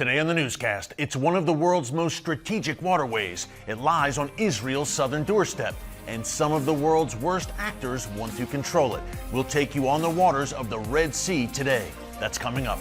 Today on the newscast, it's one of the world's most strategic waterways. It lies on Israel's southern doorstep, and some of the world's worst actors want to control it. We'll take you on the waters of the Red Sea today. That's coming up.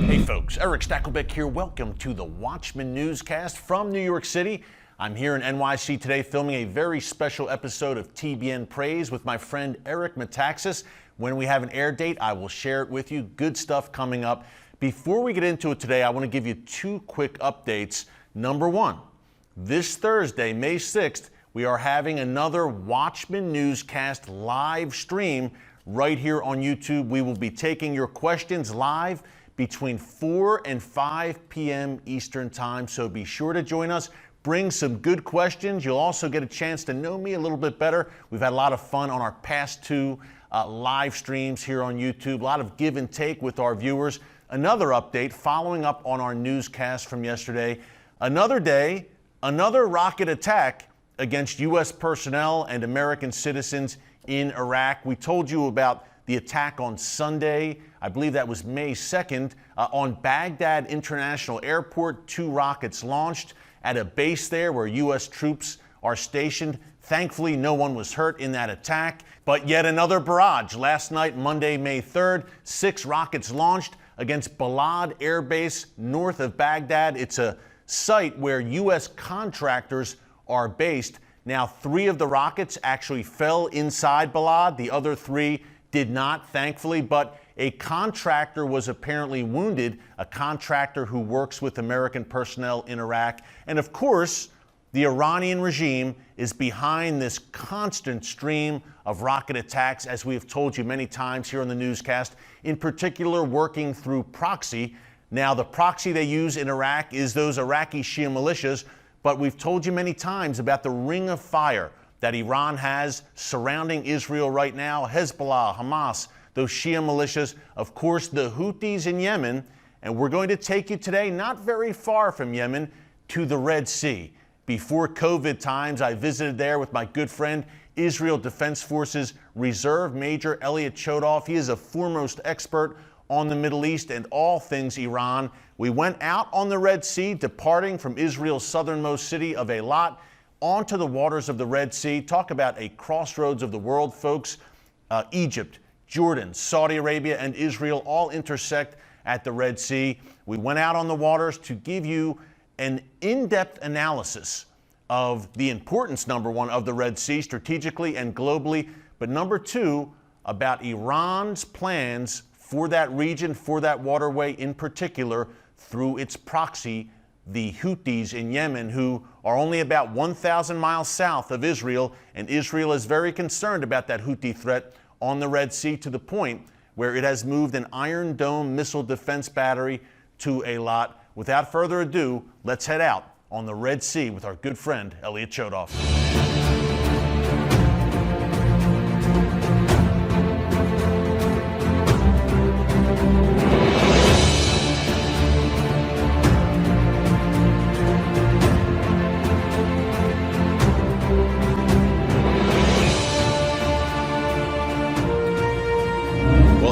Hey folks, Erick Stakelbeck here. Welcome to the Watchman Newscast from New York City. I'm here in NYC today filming a very special episode of TBN Praise with my friend Eric Metaxas. When we have an air date, I will share it with you. Good stuff coming up. Before we get into it today, I want to give you two quick updates. Number one, this Thursday, May 6th, we are having another Watchman Newscast live stream right here on YouTube. We will be taking your questions live between 4 and 5 p.m. Eastern Time, so be sure to join us. Bring some good questions. You'll also get a chance to know me a little bit better. We've had a lot of fun on our past two live streams here on YouTube. A lot of give and take with our viewers. Another update following up on our newscast from yesterday. Another day, another rocket attack against U.S. personnel and American citizens in Iraq. We told you about the attack on Sunday, I believe that was May 2nd, on Baghdad International Airport. 2 rockets launched at a base there where U.S. troops are stationed. Thankfully, no one was hurt in that attack. But yet another barrage. Last night, Monday, May 3rd, 6 rockets launched against Balad Air Base north of Baghdad. It's a site where U.S. contractors are based. Now, 3 of the rockets actually fell inside Balad. The other 3 did not, thankfully, but a contractor was apparently wounded, a contractor who works with American personnel in Iraq. And of course, the Iranian regime is behind this constant stream of rocket attacks, as we have told you many times here on the newscast, in particular working through proxy. Now, the proxy they use in Iraq is those Iraqi Shia militias, but we've told you many times about the ring of fire that Iran has surrounding Israel right now. Hezbollah, Hamas, those Shia militias, of course, the Houthis in Yemen. And we're going to take you today, not very far from Yemen, to the Red Sea. Before COVID times, I visited there with my good friend, Israel Defense Forces Reserve Major Elliot Chodoff. He is a foremost expert on the Middle East and all things Iran. We went out on the Red Sea, departing from Israel's southernmost city of Eilat, onto the waters of the Red Sea. Talk about a crossroads of the world, folks. Egypt, Jordan, Saudi Arabia, and Israel all intersect at the Red Sea. We went out on the waters to give you an in-depth analysis of the importance, number one, of the Red Sea strategically and globally, but number two, about Iran's plans for that region, for that waterway in particular, through its proxy, the Houthis in Yemen, who are only about 1,000 miles south of Israel, and Israel is very concerned about that Houthi threat on the Red Sea, to the point where it has moved an Iron Dome missile defense battery to Eilat. Without further ado, let's head out on the Red Sea with our good friend, Elliot Chodoff.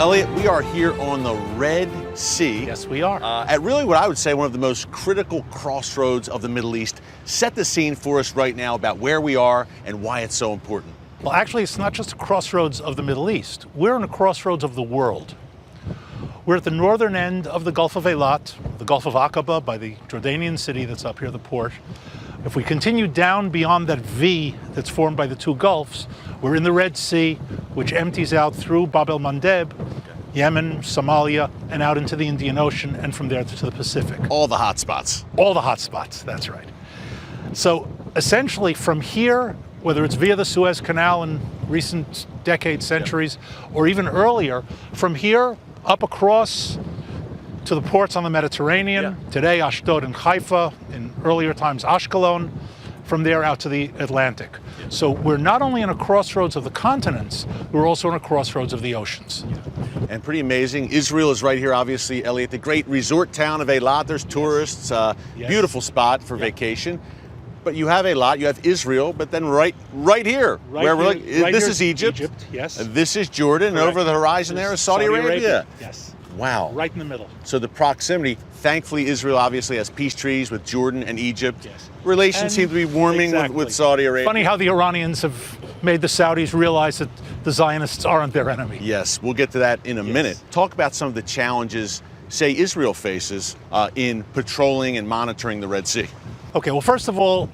Elliot, we are here on the Red Sea. Yes, we are. At really what I would say one of the most critical crossroads of the Middle East. Set the scene for us right now about where we are and why it's so important. Well, actually, it's not just a crossroads of the Middle East. We're in a crossroads of the world. We're at the northern end of the Gulf of Eilat, the Gulf of Aqaba, by the Jordanian city that's up here, the port. If we continue down beyond that V that's formed by the 2 gulfs, we're in the Red Sea, which empties out through Bab el-Mandeb, Yemen, Somalia, and out into the Indian Ocean, and from there to the Pacific. All the hot spots. All the hot spots, that's right. So essentially from here, whether it's via the Suez Canal in recent decades, centuries, or even earlier, from here up across to the ports on the Mediterranean, today Ashdod and Haifa, in earlier times Ashkelon, from there out to the Atlantic. So we're not only in a crossroads of the continents, we're also in a crossroads of the oceans. And pretty amazing. Israel is right here, obviously, Elliot, the great resort town of Eilat. There's tourists, Yes. Beautiful spot for vacation. But you have a lot. You have Israel, but then right here, where we're like, this is Egypt. Yes. This is Jordan, and over the horizon there is Saudi Arabia. Yes. Wow. Right in the middle. So the proximity, thankfully Israel obviously has peace treaties with Jordan and Egypt. Yes. Relations seem to be warming with Saudi Arabia. Funny how the Iranians have made the Saudis realize that the Zionists aren't their enemy. Yes, we'll get to that in a minute. Talk about some of the challenges, say, Israel faces in patrolling and monitoring the Red Sea. Okay, well, first of all,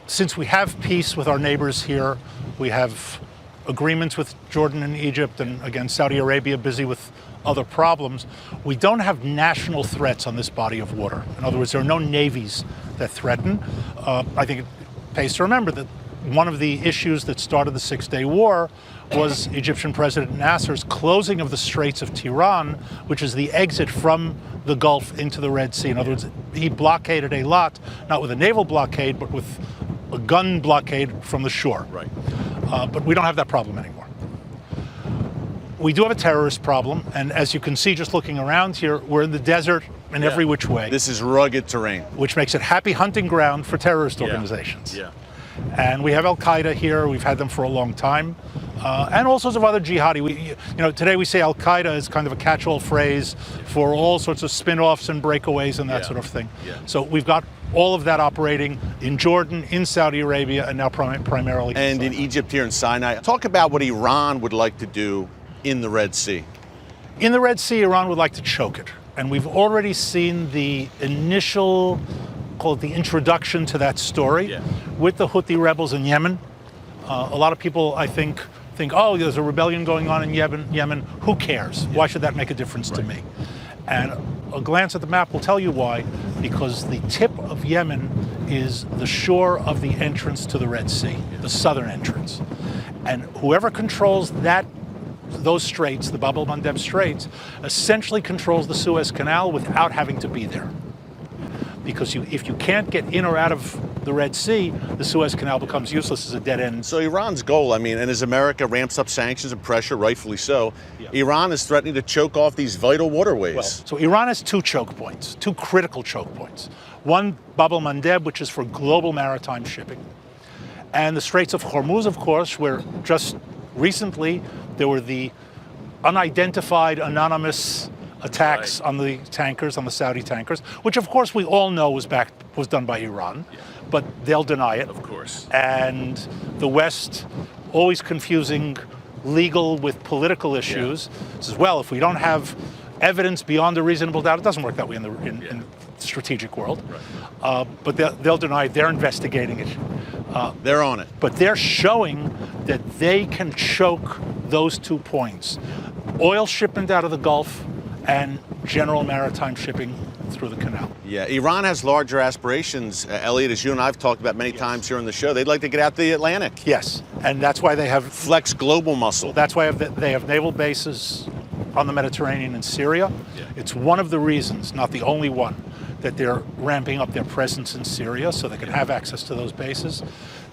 since we have peace with our neighbors here, we have agreements with Jordan and Egypt, and again, Saudi Arabia busy with other problems, we don't have national threats on this body of water. In other words, there are no navies that threaten. I think it pays to remember that one of the issues that started the Six-Day War was Egyptian President Nasser's closing of the Straits of Tiran, which is the exit from the Gulf into the Red Sea. In other words, he blockaded a lot, not with a naval blockade, but with a gun blockade from the shore. Right. But we don't have that problem anymore. We do have a terrorist problem, and as you can see just looking around here, we're in the desert in every which way. This is rugged terrain. Which makes it happy hunting ground for terrorist organizations. Yeah. And we have Al-Qaeda here, we've had them for a long time, and all sorts of other jihadi. Today we say Al-Qaeda is kind of a catch-all phrase for all sorts of spin-offs and breakaways and that sort of thing. Yeah. So we've got all of that operating in Jordan, in Saudi Arabia, and now primarily and in Egypt here in Sinai. Talk about what Iran would like to do in the Red Sea. In the Red Sea, Iran would like to choke it. And we've already seen the initial, call it the introduction to that story with the Houthi rebels in Yemen. A lot of people, I think, oh, there's a rebellion going on in Yemen. Who cares? Why should that make a difference to me? And a glance at the map will tell you why, because the tip of Yemen is the shore of the entrance to the Red Sea, the southern entrance. And whoever controls those straits, the Bab el-Mandeb Straits, essentially controls the Suez Canal without having to be there. Because if you can't get in or out of the Red Sea, the Suez Canal becomes useless as a dead end. So Iran's goal, and as America ramps up sanctions and pressure, rightfully so, Iran is threatening to choke off these vital waterways. So Iran has two choke points, two critical choke points. One, Bab el-Mandeb, which is for global maritime shipping. And the Straits of Hormuz, of course, where just recently there were the unidentified anonymous attacks on the tankers, on the Saudi tankers, which of course we all know was done by Iran, but they'll deny it. Of course. And the West, always confusing legal with political issues, says, well, if we don't have evidence beyond a reasonable doubt, it doesn't work that way in the strategic world. Right. But they'll deny it. They're investigating it. They're on it. But they're showing that they can choke those 2 points. Oil shipment out of the Gulf and general maritime shipping through the canal. Yeah, Iran has larger aspirations, Elliot, as you and I have talked about many times here on the show. They'd like to get out the Atlantic. Yes, and that's why they have flex global muscle. That's why they have naval bases on the Mediterranean and Syria. Yeah. It's one of the reasons, not the only one, that they're ramping up their presence in Syria so they can have access to those bases.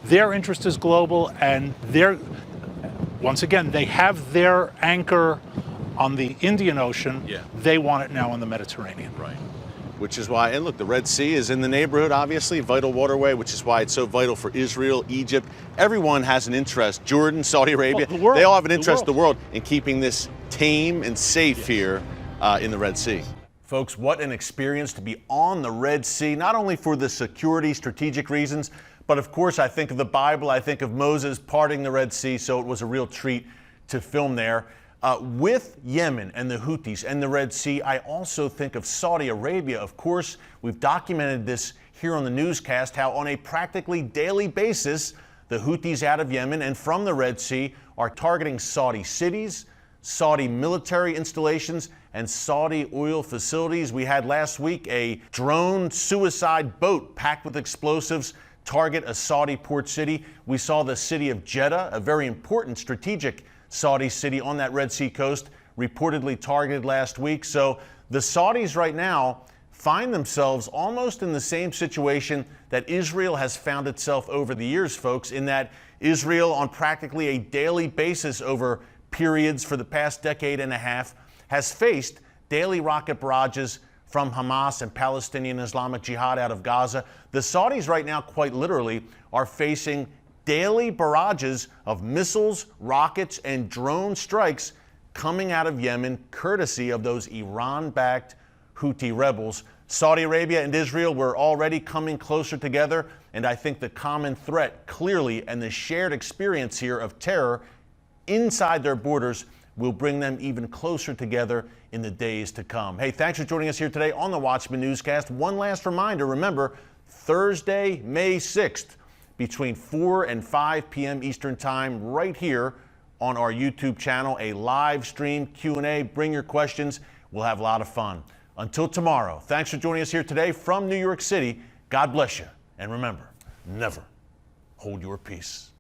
Their interest is global, and once again, they have their anchor on the Indian Ocean. Yeah. They want it now on the Mediterranean. Right. Which is why, and look, the Red Sea is in the neighborhood, obviously, vital waterway, which is why it's so vital for Israel, Egypt. Everyone has an interest. Jordan, Saudi Arabia, they all have an interest in the world in keeping this tame and safe here in the Red Sea. Folks, what an experience to be on the Red Sea, not only for the security, strategic reasons, but of course, I think of the Bible, I think of Moses parting the Red Sea, so it was a real treat to film there. With Yemen and the Houthis and the Red Sea, I also think of Saudi Arabia. Of course, we've documented this here on the newscast, how on a practically daily basis, the Houthis out of Yemen and from the Red Sea are targeting Saudi cities, Saudi military installations, and Saudi oil facilities. We had last week a drone suicide boat packed with explosives target a Saudi port city. We saw the city of Jeddah, a very important strategic Saudi city on that Red Sea coast, reportedly targeted last week. So the Saudis right now find themselves almost in the same situation that Israel has found itself over the years, folks, in that Israel on practically a daily basis over periods for the past decade and a half has faced daily rocket barrages from Hamas and Palestinian Islamic Jihad out of Gaza, the Saudis right now, quite literally, are facing daily barrages of missiles, rockets, and drone strikes coming out of Yemen, courtesy of those Iran-backed Houthi rebels. Saudi Arabia and Israel were already coming closer together, and I think the common threat clearly and the shared experience here of terror inside their borders will bring them even closer together in the days to come. Hey, thanks for joining us here today on the Watchman Newscast. One last reminder, remember, Thursday, May 6th, between 4 and 5 p.m. Eastern Time, right here on our YouTube channel, a live stream Q&A. Bring your questions. We'll have a lot of fun. Until tomorrow, thanks for joining us here today from New York City. God bless you. And remember, never hold your peace.